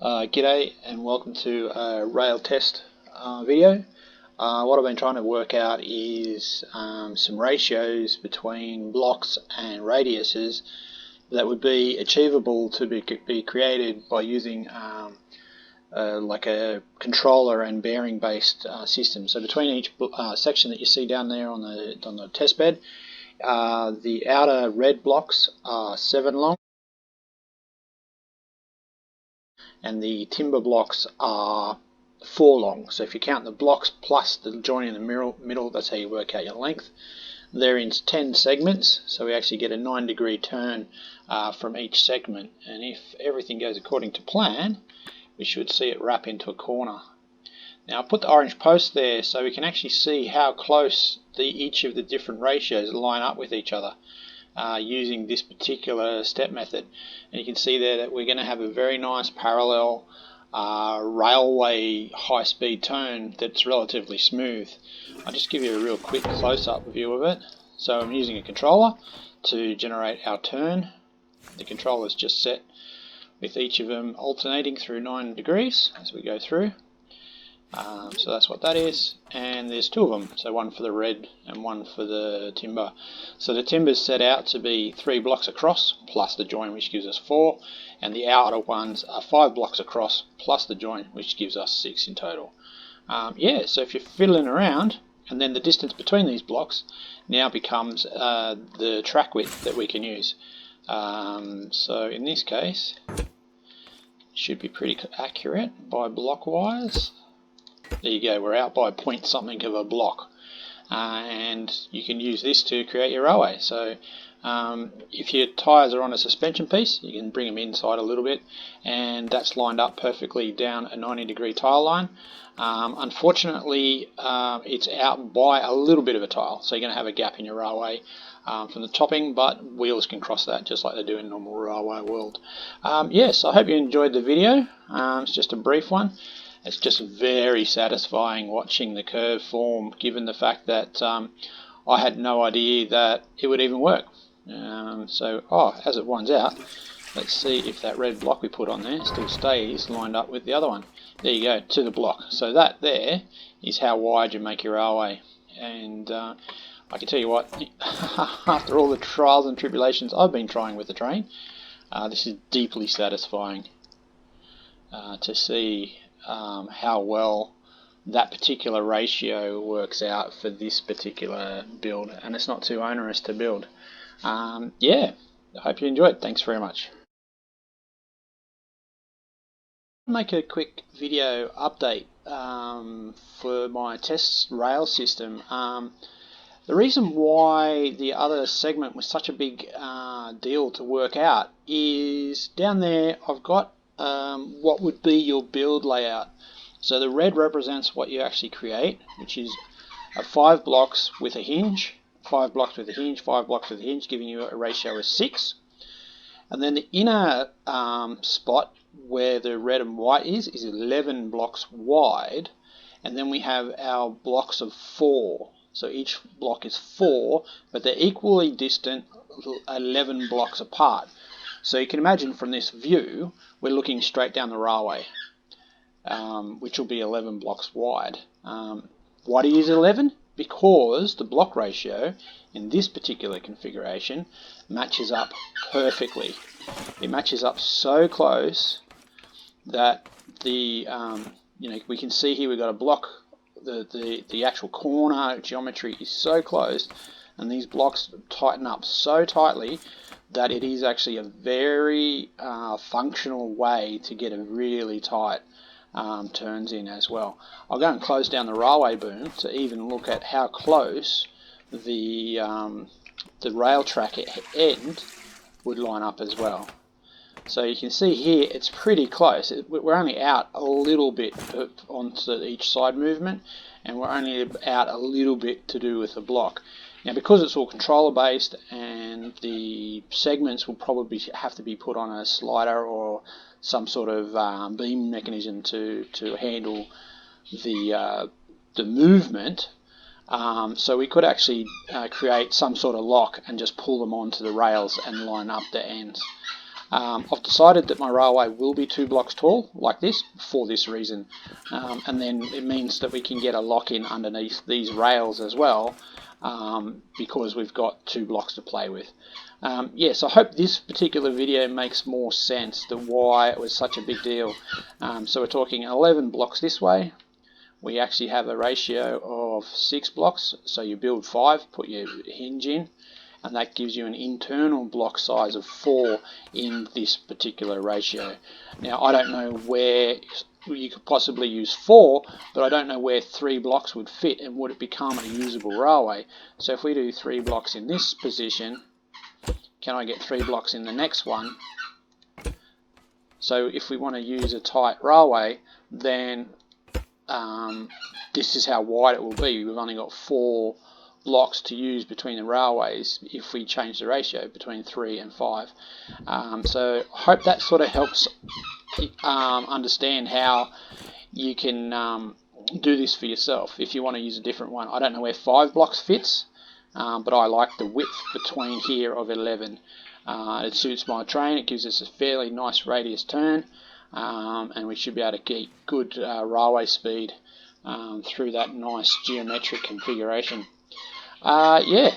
G'day and welcome to a rail test video. What I've been trying to work out is some ratios between blocks and radiuses that would be achievable to be created by using like a controller and bearing based system. So between each section that you see down there on the test bed, the outer red blocks are 7 long, and the timber blocks are 4 long. So if you count the blocks plus the joint in the middle, that's how you work out your length. They're in 10 segments, so we actually get a 9-degree turn from each segment, and if everything goes according to plan, we should see it wrap into a corner. Now I put the orange post there so we can actually see how close each of the different ratios line up with each other. Using this particular step method, and you can see there that we're going to have a very nice parallel railway high-speed turn that's relatively smooth. I'll just give you a real quick close-up view of it. So I'm using a controller to generate our turn. The controller is just set with each of them alternating through 9 degrees as we go through. So that's what that is, and there's 2 of them, so one for the red and one for the timber. So the timber's set out to be 3 blocks across plus the joint, which gives us 4, and the outer ones are 5 blocks across plus the joint, which gives us 6 in total. Yeah, so if you're fiddling around, and then the distance between these blocks now becomes the track width that we can use. So in this case, it should be pretty accurate by block wise. There you go, we're out by point something of a block, and you can use this to create your railway. So if your tyres are on a suspension piece, you can bring them inside a little bit, and that's lined up perfectly down a 90-degree tile line. Unfortunately, it's out by a little bit of a tile, so you're going to have a gap in your railway from the topping, but wheels can cross that just like they do in normal railway world. Yes, I hope you enjoyed the video. It's just a brief one. It's just very satisfying watching the curve form, given the fact that I had no idea that it would even work. As it winds out, let's see if that red block we put on there still stays lined up with the other one. There you go, to the block. So that there is how wide you make your railway. And I can tell you what, after all the trials and tribulations I've been trying with the train, this is deeply satisfying to see how well that particular ratio works out for this particular build, and it's not too onerous to build. Yeah, I hope you enjoyed. Thanks very much. I'll make a quick video update for my test rail system. The reason why the other segment was such a big deal to work out is down there I've got what would be your build layout. So the red represents what you actually create, which is 5 blocks with a hinge, 5 blocks with a hinge, 5 blocks with a hinge, giving you a ratio of 6. And then the inner spot where the red and white is 11 blocks wide, and then we have our blocks of 4. So each block is 4, but they're equally distant 11 blocks apart. So you can imagine from this view, we're looking straight down the railway, which will be 11 blocks wide. Why do you use 11? Because the block ratio in this particular configuration matches up perfectly. It matches up so close that we can see here we've got a block. The actual corner geometry is so close, and these blocks tighten up so tightly that it is actually a very functional way to get a really tight turns in as well. I'll go and close down the railway boom to even look at how close the rail track end would line up as well. So you can see here it's pretty close. We're only out a little bit onto each side movement, and we're only out a little bit to do with the block. Now, because it's all controller based, and the segments will probably have to be put on a slider or some sort of beam mechanism to handle the movement. So we could actually create some sort of lock and just pull them onto the rails and line up the ends. I've decided that my railway will be 2 blocks tall, like this, for this reason. And then it means that we can get a lock-in underneath these rails as well, because we've got 2 blocks to play with. Yes, I hope this particular video makes more sense to why it was such a big deal. So we're talking 11 blocks this way. We actually have a ratio of 6 blocks, so you build 5, put your hinge in, and that gives you an internal block size of 4 in this particular ratio. Now, I don't know where you could possibly use 4, but I don't know where 3 blocks would fit and would it become a usable railway. So if we do 3 blocks in this position, can I get 3 blocks in the next one? So if we want to use a tight railway, then this is how wide it will be. We've only got 4 blocks to use between the railways if we change the ratio between 3 and 5. So I hope that sort of helps understand how you can do this for yourself if you want to use a different one. I don't know where 5 blocks fits, but I like the width between here of 11. It suits my train. It gives us a fairly nice radius turn, and we should be able to get good railway speed through that nice geometric configuration. Yeah.